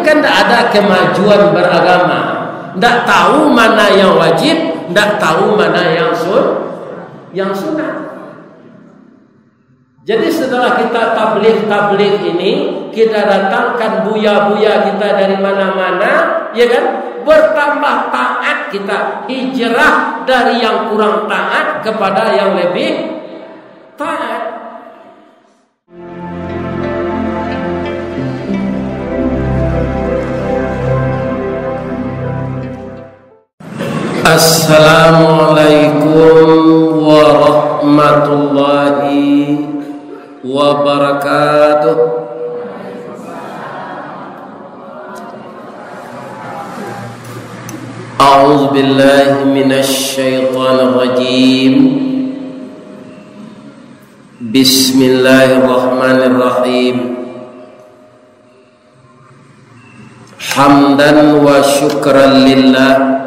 kan tidak ada kemajuan beragama, tidak tahu mana yang wajib, tidak tahu mana yang sunnah. Jadi setelah kita tabligh ini, kita datangkan buya-buya kita dari mana-mana, ya kan? Bertambah taat kita, hijrah dari yang kurang taat kepada yang lebih taat. Assalamualaikum warahmatullahi wabarakatuh. A'udzu billahi minasy syaithanir rajim. Bismillahirrahmanirrahim. Hamdan wa syukran lillah.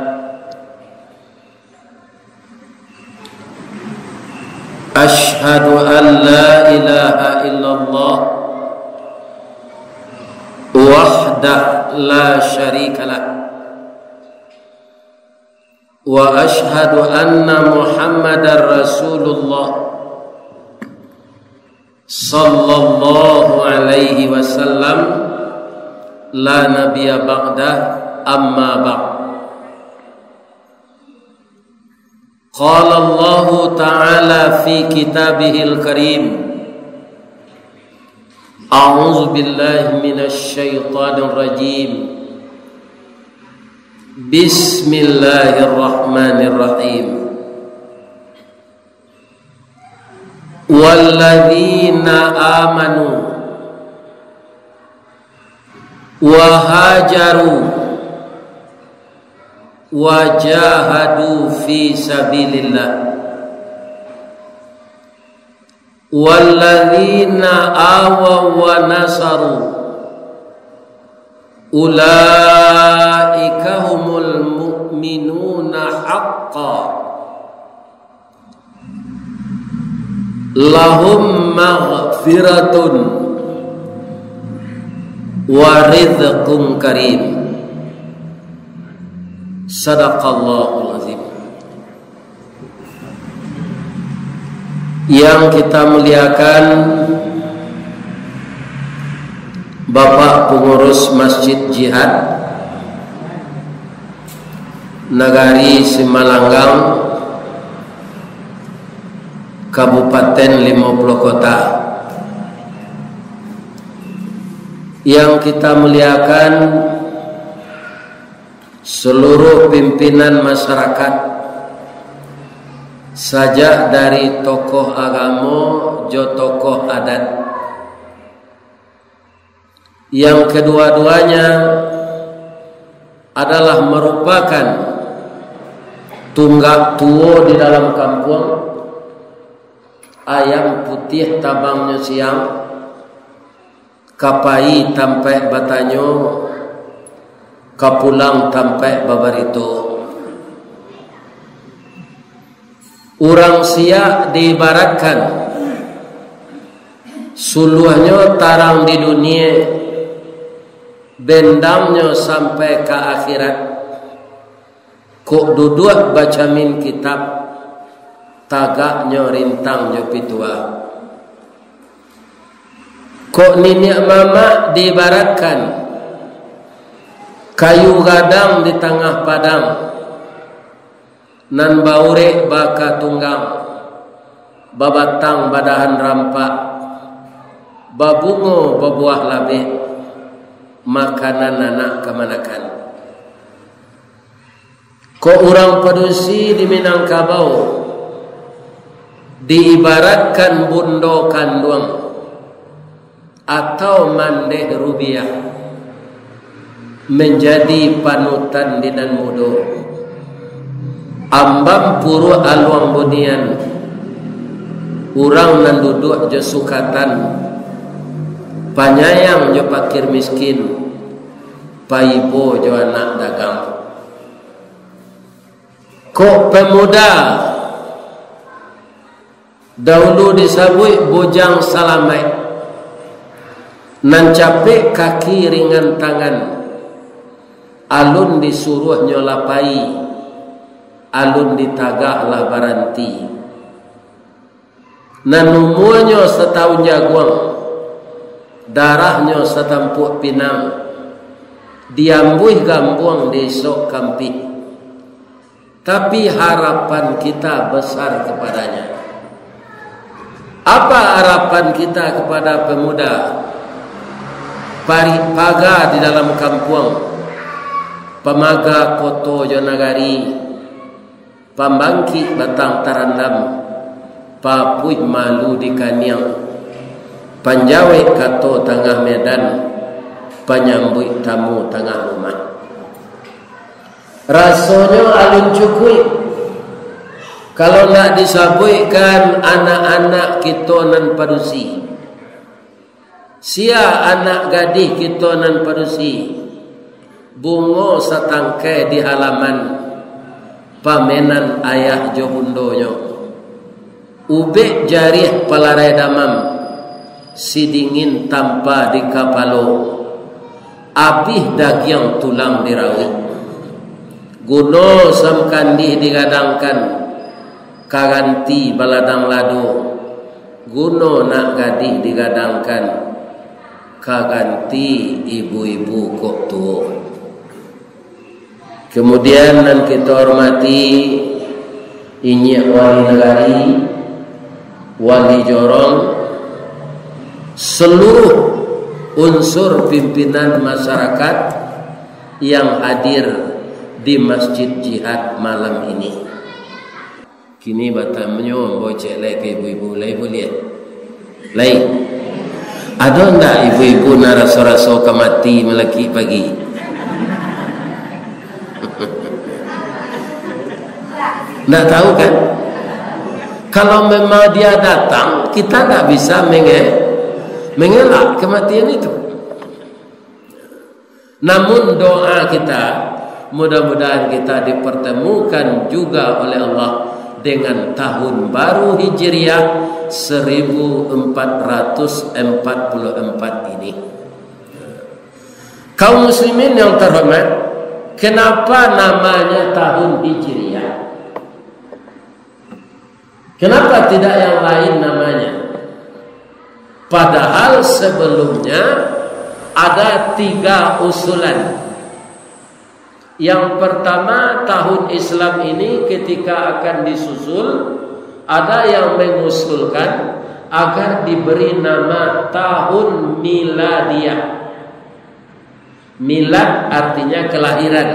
Ashhadu an la ilaha illallah wahdahu la syarika lah, wa ashhadu anna Muhammadar Rasulullah sallallahu alaihi wasallam la nabiyya ba'dah, amma ba'd. Qala Allah Ta'ala fi kitabihil karim. A'udzu billahi minasy syaithanir rajim. Bismillahirrahmanirrahim. Walladzina amanu wa hajaru wajahadu fi sabilillah walladzina awaw wa nasaru ulaika humul mu'minuna haqqan lahum maghfiratun wa rizqun karim. Sadaqallahul azim. Yang kita muliakan Bapak Pengurus Masjid Jihad Nagari Simalanggang, Kabupaten 50 Kota. Yang kita muliakan seluruh pimpinan masyarakat, sajak dari tokoh agama jo tokoh adat, yang kedua-duanya adalah merupakan tunggak tuo di dalam kampung, ayam putih tabangnya siang, kapai tampai batanyo, kapulang tampai babarito. Urang sia diibaratkan suluhnya tarang di dunia, bendamnya sampai ke akhirat. Kok duduk baca min kitab, tagaknya rintangnya pitua. Kok niniak mama diibaratkan kayu gadang di tengah padang, nan baure baka tunggang, babatang badahan rampak, babungo babuah labe, makanan anak kemanakan. Ko orang padusi di Minangkabau diibaratkan bundo kanduang atau mandeh rubiah, menjadi panutan di dan mudo. Ambam puru aluang bunian, urang nan duduk je sukatan, panyayang je pakir miskin, paibo je anak dagang. Kok pemuda dahulu disabui bujang salamai, nan capek kaki ringan tangan, alun disuruh nyolapai, alun ditagahlah baranti. Nanumuanyo setahun jaguang, darahnya setampuk pinang, diambuih gambuang desok kampi. Tapi harapan kita besar kepadanya. Apa harapan kita kepada pemuda paga di dalam kampung, pemaga koto jonagari, pambangki batang tarandam, papuih malu di kaniang, panjawe kato tengah medan, penyambut tamu tengah rumah. Rasanya alun cukui kalau nak disabuikan anak-anak kita nan padusi. Sia anak gadih kita nan padusi, bungo satangkai di halaman pamenan ayah jobundonyo, ube jarih palarai damam, si dingin tanpa di kapalo, abih daging tulang dirawi, guno samkandi digadangkan, kaganti baladang lado, guno nak gadih digadangkan, kaganti ibu-ibu kok tuo. Kemudian nan kita hormati inyi wali negari, wali jorong, seluruh unsur pimpinan masyarakat yang hadir di Masjid Jihad malam ini. Kini batamnya bocek lagi ke ibu-ibu lai boleh. Lai. Ada enggak ibu-ibu narasa-rasa kemati melaki pagi? Enggak tahu kan? Kalau memang dia datang, kita enggak bisa mengelak kematian itu. Namun doa kita, mudah-mudahan kita dipertemukan juga oleh Allah dengan tahun baru Hijriah 1444 ini. Kaum muslimin yang terhormat, kenapa namanya tahun Hijriah? Kenapa tidak yang lain namanya? Padahal sebelumnya ada 3 usulan. Yang pertama, tahun Islam ini ketika akan disusul, ada yang mengusulkan agar diberi nama tahun Miladiyah. Milad artinya kelahiran.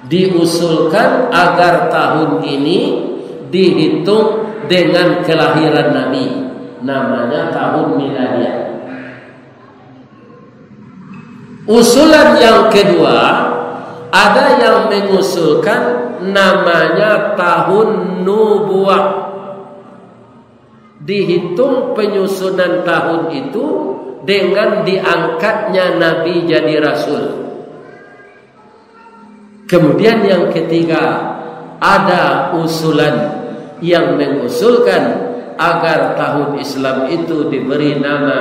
Diusulkan agar tahun ini dihitung dengan kelahiran Nabi. Namanya tahun Miladiyah. Usulan yang kedua, ada yang mengusulkan namanya tahun Nubuwah. Dihitung penyusunan tahun itu dengan diangkatnya Nabi jadi Rasul. Kemudian yang ketiga, ada usulan yang mengusulkan agar tahun Islam itu diberi nama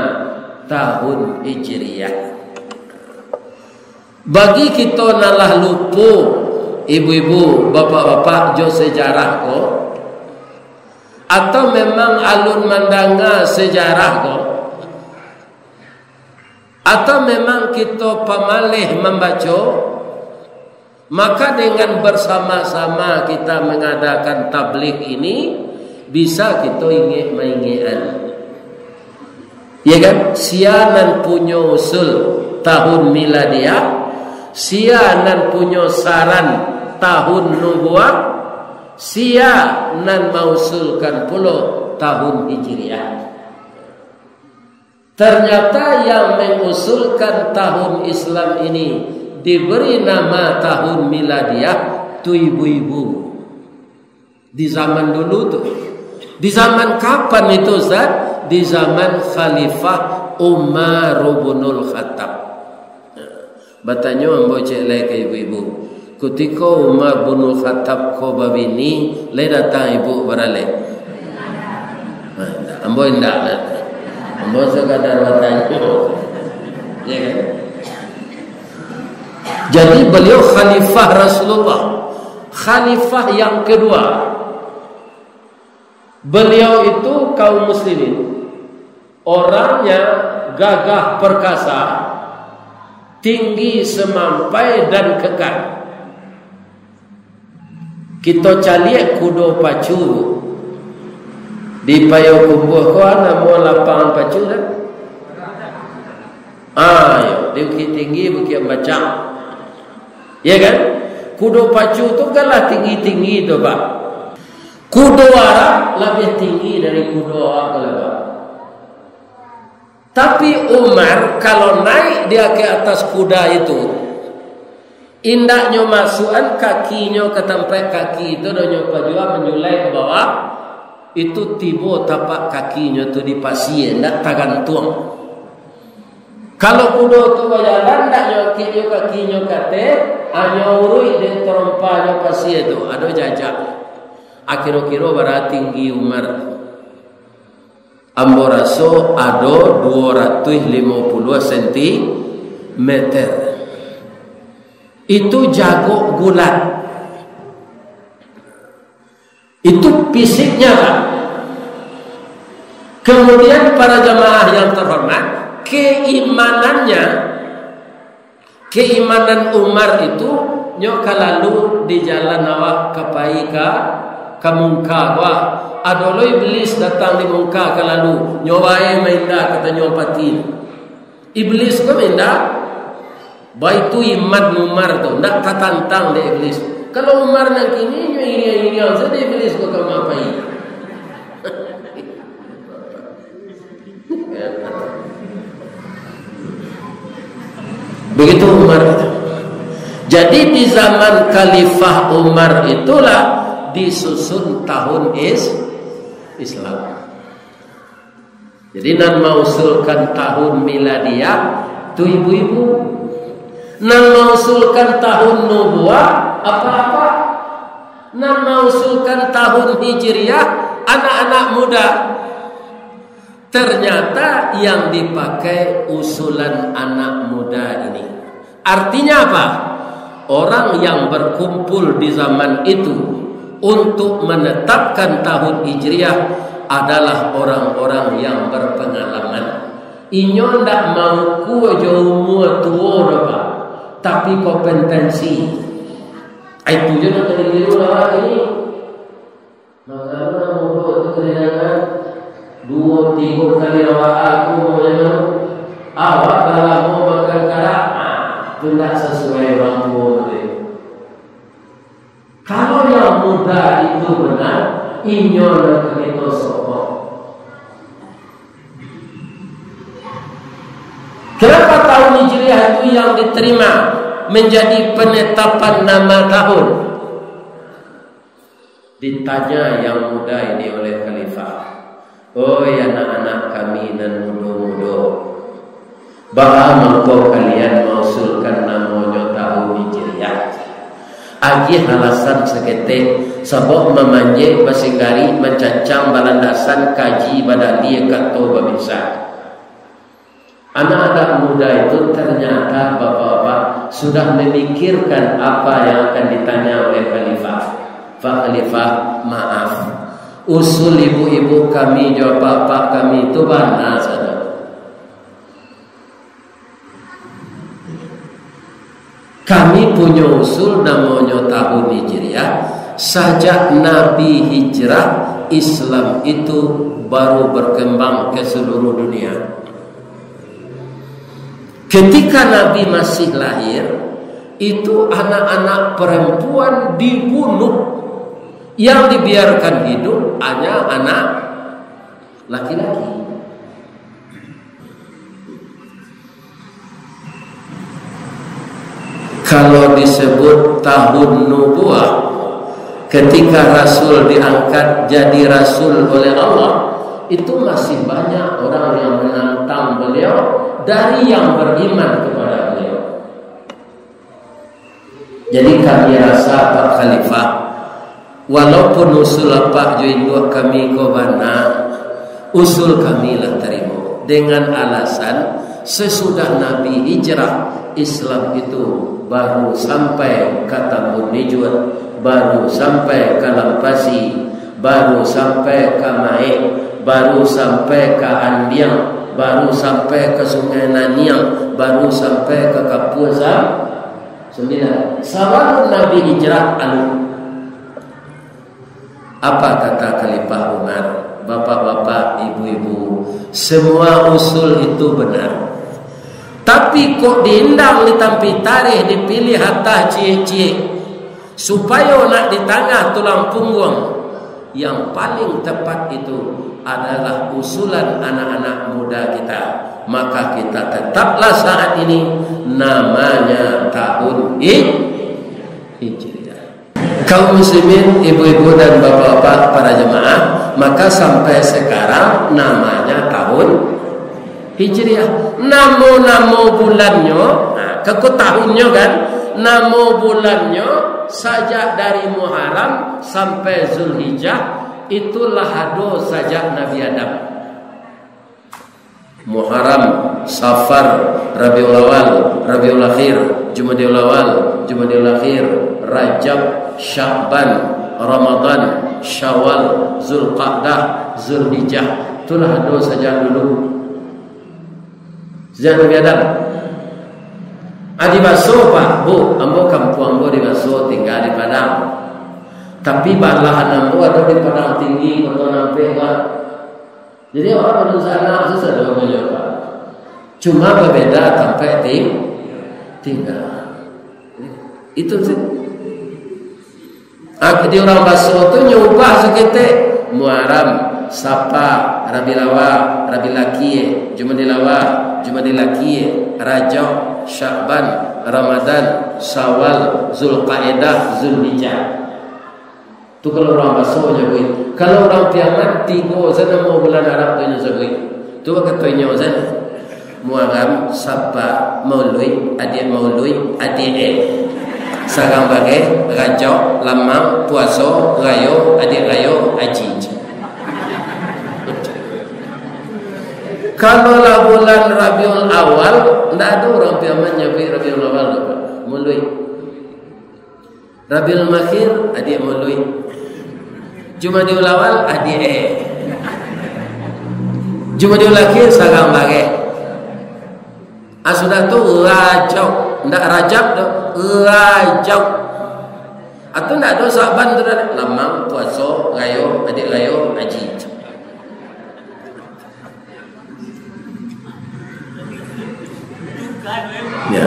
tahun Hijriyah. Bagi kita nalah lupa, ibu-ibu, bapak-bapak jo sejarah ko, atau memang alun mandanga sejarah ko, atau memang kita pamalih membaca, maka dengan bersama-sama kita mengadakan tabligh ini, bisa kita ingat-ingat. Ya kan? Sianan punya usul tahun Miladiyah, sianan punya saran tahun Nubuwah, sianan mausulkan pula tahun Hijriah. Ternyata yang mengusulkan tahun Islam ini diberi nama tahun Miladiyah tu ibu-ibu. Di zaman dulu tuh. Di zaman kapan itu Ustaz? Di zaman Khalifah Umar bin Khattab. Bertanya membocek lagi ke ibu-ibu. Ketika Umar bin Khattab ko babini, le datang ibu beralih. Ambo indak. Ambo sekadar bertanya. Ya kan? Jadi beliau khalifah Rasulullah, khalifah yang kedua. Beliau itu kaum muslimin, orangnya gagah perkasa, tinggi semampai dan kekal. Kita caliak kudo pacu di Payakumbuh ko ana mo lapangan pacu dah. Ayo, di Bukit Tinggi, Bukit Bacang. Ya kan? Kudo pacu tu kalah tinggi-tinggi tu Pak. Kudo Arab lebih tinggi dari kudo Arab. Tapi Umar kalau naik dia ke atas kuda itu, indaknya masukan kakinya ke tempat kaki itu dan nyoba juga menyulai ke bawah, itu tiba tapak kakinya tu di pasir, ndak tergantung. Kalau kuda tu berjalan, ndak nyokinya kakinya kate, hanya urui dan terompahnya pasir itu, ada jajak. Akhir-akhir berarti tinggi Umar. Ambo raso ada 250 cm. Itu jago gulat. Itu fisiknya Pak. Kemudian para jamaah yang terhormat, keimanan Umar itu nyoka lalu di jalan awak kapai ke mungka wah adolo iblis datang di mungka ke lalu nyowae mainda kata nyopatin iblis ko mainda baitu iman Umar tu ndak katantang de iblis kalau Umar nang kini ini saja iblis ko kamapai. Begitu Umar itu. Jadi di zaman Khalifah Umar itulah disusun tahun Islam. Jadi nan mausulkan tahun miladiah tu ibu-ibu, nan mausulkan tahun nubuah apa-apa, nan mausulkan tahun hijriah anak-anak muda. Ternyata yang dipakai usulan anak muda ini. Artinya apa? Orang yang berkumpul di zaman itu untuk menetapkan tahun Hijriah adalah orang-orang yang berpengalaman. Inyo ndak mau ku jauh mua tua apa, tapi kompetensi. Itu je nak diriru lawak ini. Maka mudah tu kedengaran 2-3 kali lawak aku macam awak kalau mau makan karak tidak sesuai orang tua. Kalau yang muda itu benar, inyo nak kita sokong. Kenapa tahun Hijriah itu yang diterima menjadi penetapan nama tahun? Ditanya yang muda ini oleh Khalifah. Oh ya anak-anak kami dan muda-muda, bahwa engkau kalian mausulkan namanya tahun Hijriah. Agi alasan seketik sebab memanjek basinggari mencacang balandasan kaji badali kato babinsa. Anak-anak muda itu ternyata bapak-bapak sudah memikirkan apa yang akan ditanya oleh Khalifah. Pak Khalifah, maaf, usul ibu-ibu kami, jawab bapak kami itu benar saja. Kami punya usul namanya tahun Hijriah. Sejak Nabi hijrah, Islam itu baru berkembang ke seluruh dunia. Ketika Nabi masih lahir, itu anak-anak perempuan dibunuh. Yang dibiarkan hidup hanya anak laki-laki. Kalau disebut tahun nubuah, ketika Rasul diangkat jadi Rasul oleh Allah, itu masih banyak orang yang menentang beliau dari yang beriman kepada beliau. Jadi kami rasa Pak Khalifah, walaupun usul Pak Joindua kami kobana, usul kami lah terima dengan alasan sesudah Nabi hijrah, Islam itu baru sampai ke Tambun Nijur, baru sampai ke Lampasi, baru sampai ke Maek, baru sampai ke Andiang, baru sampai ke Sungai Naniang, baru sampai ke Kapur Sembilan. Sebelum Nabi hijrah apa kata Khalifah Umar? Bapak-bapak, ibu-ibu, semua usul itu benar. Tapi kok diindang, ditampi tarikh, dipilih hatta cie-cie supaya nak di tengah tulang punggung. Yang paling tepat itu adalah usulan anak-anak muda kita. Maka kita tetaplah saat ini namanya tahun Hijriah. Kaum muslimin, ibu-ibu dan bapak-bapak, para jemaah, maka sampai sekarang namanya tahun Hijriah. Namo bulannya, tahunnya kan, namo bulannya sajak dari Muharram sampai Zulhijjah, itulah hado sajak Nabi Adam. Muharram, Safar, Rabiul Awal, Rabiul Akhir, Jumadil Awal, Jumadil Akhir, Rajab, Sya'ban, Ramadan, Syawal, Zulqa'dah, Zulhijjah. Itulah hado saja dulu sejak Nabi Adam. Adi baso Pak, Bu, ambo kampung ambo di baso, tinggal di Padang. Tapi balahan ambo ada di Padang Tinggi, Kota Nampe kan. Jadi orang di sana susah dong menjawab. Cuma berbeda sampai tinggal. Itu sih. Di orang baso tu nyubah sekitar Muharram, Sapa, Rabiul Awal, Rabiul Akhir, Jumadil Awal, Jumadil Akhir, Rajab, Sya'ban, Ramadan, Syawal, Zulqa'dah, Zulhijjah. Itu kalau orang baso nyebut. Kalau orang kiamat tiga sana mau bulan Arab tu nyebut. Tu katanya sana. Muharram, Sapa, Maulid, adik Maulid, adik Sarang bagai Rajab, Lamang, Puasa, Rayo, adik Rayo, Haji. Kalau lah bulan Rabiul Awal, tidak ada orang kiamat nyebut Rabiul Awal tu, Maulid. Rabiul Akhir, adik Maulid. Jumadil Awal, adik Jumadil Akhir, sarang bagai. Sudah tu Rajab, tidak Rajab tu, Rajab. Atau tidak ada Sya'ban tu dah, Lamang, Puasa, Rayo, adik Rayo, Haji. Ya.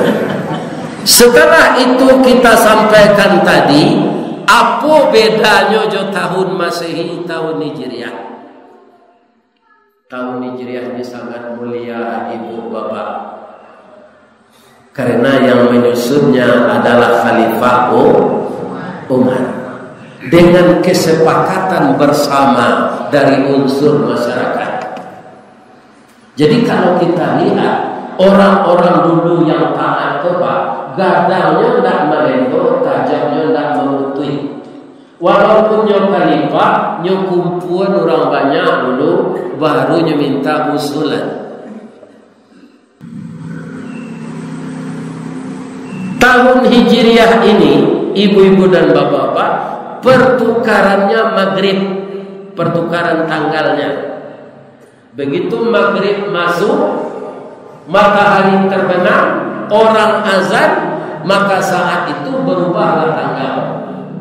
Setelah itu kita sampaikan tadi, apa bedanya jo tahun Masehi, tahun Hijriah? Tahun Hijriah ini sangat mulia, ibu bapak, karena yang menyusunnya adalah Khalifah Umar dengan kesepakatan bersama dari unsur masyarakat. Jadi kalau kita lihat orang-orang dulu yang taat kepada gadangnya tidak melendor, tajamnya tidak memutih. Walaupun nyo khalifah, nyo kumpulan orang banyak dulu, baru nyo minta usulan. Tahun Hijriah ini, ibu-ibu dan bapak-bapak, pertukarannya maghrib, pertukaran tanggalnya. Begitu maghrib masuk, matahari terbenam, orang azan, maka saat itu berubahlah tanggal.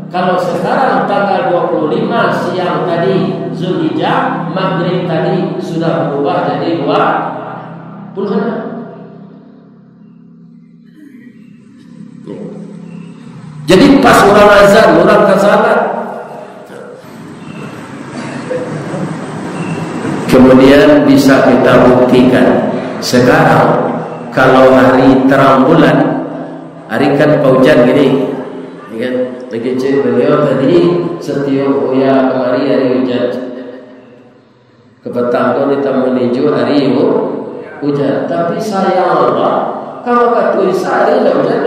Kalau sekarang tanggal 25 siang tadi Zulhijjah, maghrib tadi sudah berubah jadi 26. Jadi pas orang azan, orang ke salat. Kemudian bisa kita buktikan sekarang kalau hari terang bulan, hari kan paujan gini, kan? Lagi cek beliau tadi setiap hoya kemari hari hujan, kepetang tu di Tambun Nijur hari hujan. Tapi sayang Allah, kalau kata hari tidak hujan.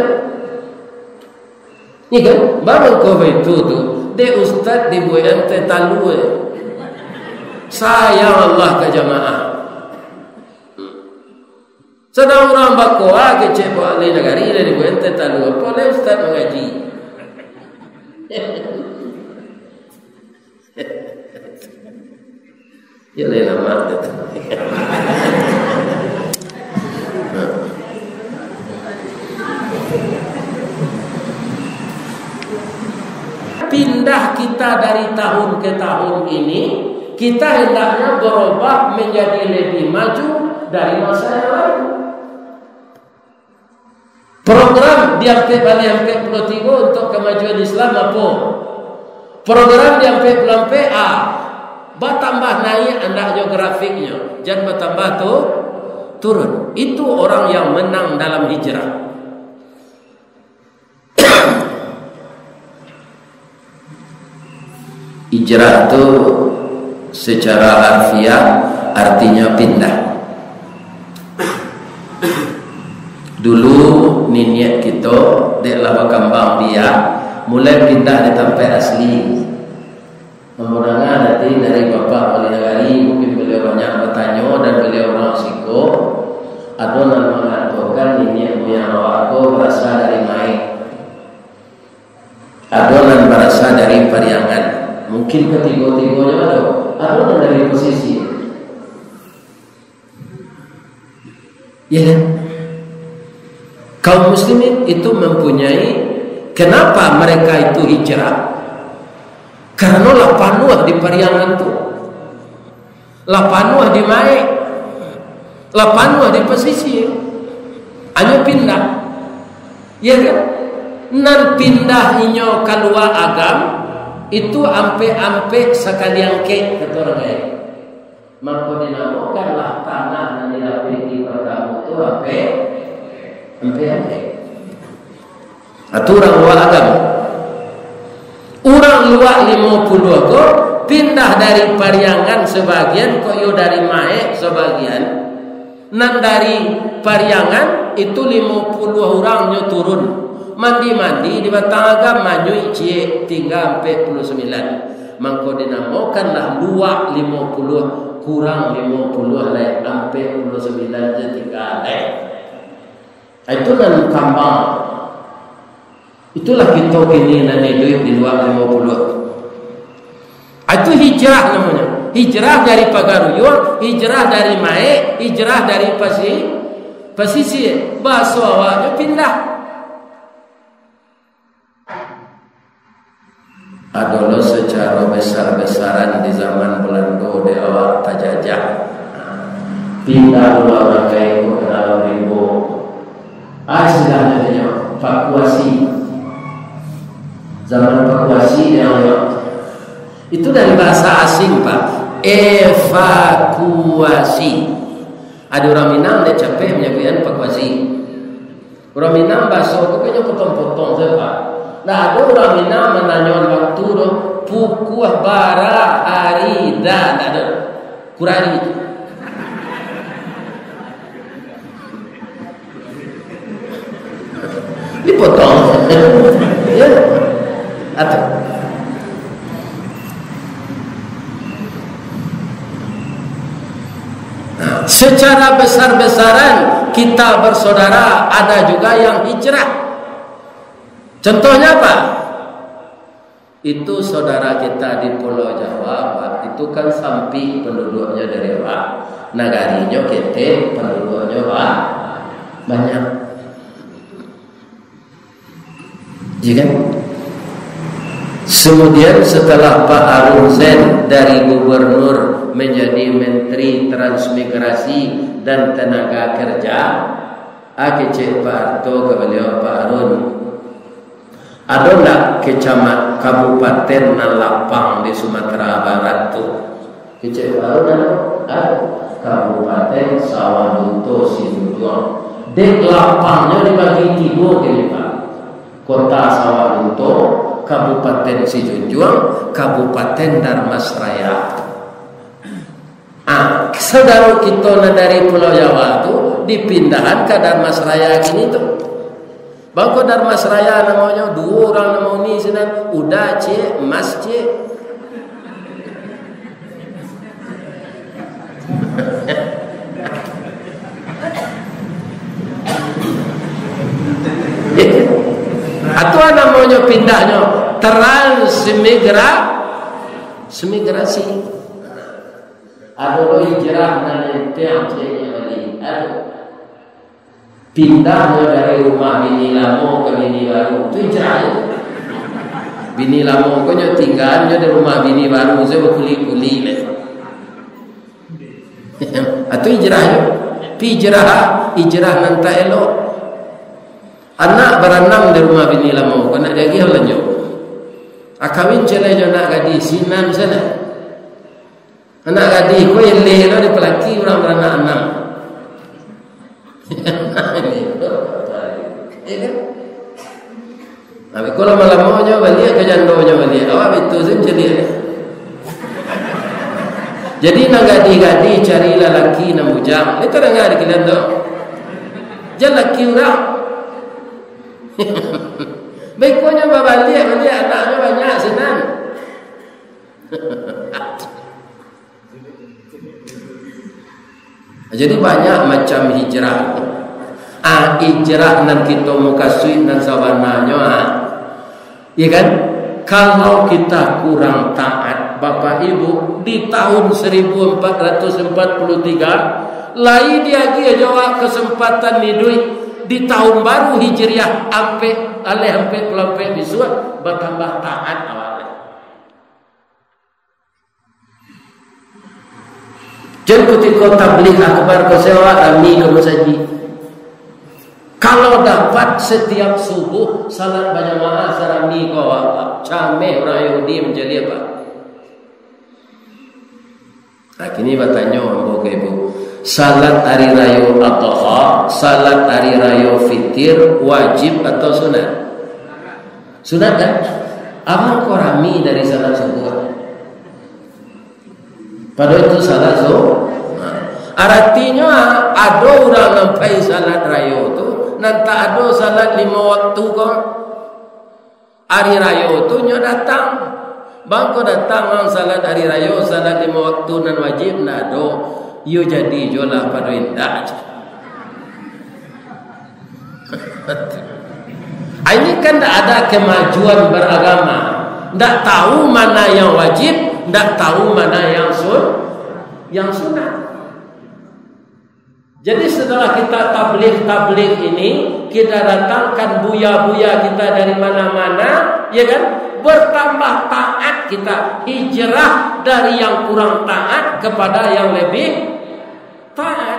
Ni kan, baru kau itu tu, de ustaz di buayan tetalu. Sayang Allah ke jamaah. Sedang orang bakoa kecek buat alih negari dari buente talu apa le ustaz mengaji. Ya le nama itu. Pindah kita dari tahun ke tahun ini, kita hendaknya berubah menjadi lebih maju dari masa yang lalu. Program diampe bali ampe Pulau Tigo untuk kemajuan Islam apa? Program diampe pelampe bertambah naik anda geografiknya, jangan bertambah tuh turun. Itu orang yang menang dalam hijrah. Hijrah itu secara harfiah artinya pindah. Dulu niat kita dek laba kambang dia mulai pindah di tempat asli. Memurangan dari bapak wali negari, mungkin beliau banyak bertanya dan beliau orang siko. Atau nak mengatakan niat punya aku berasal dari mai. Atau nan berasal dari Pariangan. Mungkin ketiga-tiganya ada dari posisi. Ya kan? Kaum muslimin itu mempunyai, kenapa mereka itu hijrah? Karena lapanuah di Pariangan itu, lapanuah di Mae, lapanuah di pesisir, hanya pindah. Ya kan? Nan pindah inyo keluar agam itu ampe-ampe sekalian ke kata orang lain. Maka dinamakanlah tanah yang dilapisi pertama itu ampe. Atau orang luar agama. Orang luar 50 ko pindah dari Pariangan sebagian, koyo dari Mae sebagian. Nan dari Pariangan itu 50 orangnya turun. Mandi-mandi di batang agama nyui cie tinggal 49. Maka dinamakanlah luak 50 kurang 50 lain 49 je tinggal itu nan kambang. Itulah kita kini nanti duit di luar 50. Itu hijrah namanya. Hijrah dari Pagaruyur, hijrah dari Mae, hijrah dari pesisir. Bahasa awaknya pindah. Adalah secara besar-besaran di zaman Belanda di awal tajajah. Pindah luar rakai ke dalam ribu. Istilahnya evakuasi. Zaman evakuasi yang itu dari bahasa asing Pak. Evakuasi. Ada orang Minang dia capek menyebutkan evakuasi. Orang Minang bahasa itu kayaknya potong-potong saja Pak. Nah, ada orang Minang menanya waktu tu pukul bara hari dah ada kurang itu. Dipotong. Ya. Atau secara besar-besaran kita bersaudara, ada juga yang hijrah. Contohnya apa? Itu saudara kita di Pulau Jawa, Pak. Itu kan sampai penduduknya dari Pak. Nagarinya kita penduduknya Pak banyak. Jika kemudian setelah Pak Harun Zain dari gubernur menjadi menteri transmigrasi dan tenaga kerja, AKC Pak Harto ke beliau Pak Harun, ada tak kecamatan kabupaten Nalapang di Sumatera Barat tu? Kecil Pak Harun ada kabupaten Sawalunto Sidunjuang. Dek lapangnya dibagi tiga kali Pak. Kota Sawalunto, Kabupaten Sijunjuang, Kabupaten Darmasraya. Saudara kita dari Pulau Jawa itu dipindahkan ke Darmasraya gini tu. Bangko Darmasraya namanya 2 orang nama ni sinan udah cik mas cik. Atau namanya pindahnya transmigrasi. Ada lo hijrah dan tiang balik. Pindahnya dari rumah bini lama ke bini baru itu hijrah. Bini lama kau tinggalnya di rumah bini baru, saya berkuli-kuli le. Atau hijrah nanti elok. Anak berenam di rumah bini lama, kau nak lagi apa lanjut? Akawin celanya nak gadi sinan sana. Anak gadi kau yang lelo di pelaki orang beranak enam. Tapi kalau malam-malamnya balik ke jandonya balik, awak betul saja dia. Jadi nak gadi-gadi carilah laki nak bujang. Itu dah ngah dikelihat tu. Jangan laki orang. Baiknya balik anaknya banyak senang. Jadi banyak macam hijrah. Hijrah nan kita mukasui nan sawananya. Ya kan? Kalau kita kurang taat, Bapak Ibu, di tahun 1443 lain dia jawab kesempatan hidup di tahun baru Hijriah sampai kelampai bisuat bertambah taat awalnya. Jadi ketika tabligh akbar kau sewa kami ke masjid. Kalau dapat setiap subuh salat berjamaah sarami kau apa? Cameh orang Yahudi menjadi apa? Nah, kini bertanya Bapak Ibu, salat hari raya Adha, salat hari raya Fitir wajib atau sunat? Sunat kan? Abang kau rami dari salat subuh. Padahal itu salat subuh. Artinya ada orang sampai salat raya tu nanti ada salat 5 waktu kau. Hari raya tu nyo datang. Bang kau datang ang salat hari raya, salat 5 waktu nan wajib nak ada. Yo jadi jolah pada indah. Ini kan tak ada kemajuan beragama. Tak tahu mana yang wajib, tak tahu mana yang sunat. Jadi setelah kita tabligh ini, kita datangkan buya-buya kita dari mana-mana, ya kan? Bertambah taat kita, hijrah dari yang kurang taat kepada yang lebih taat.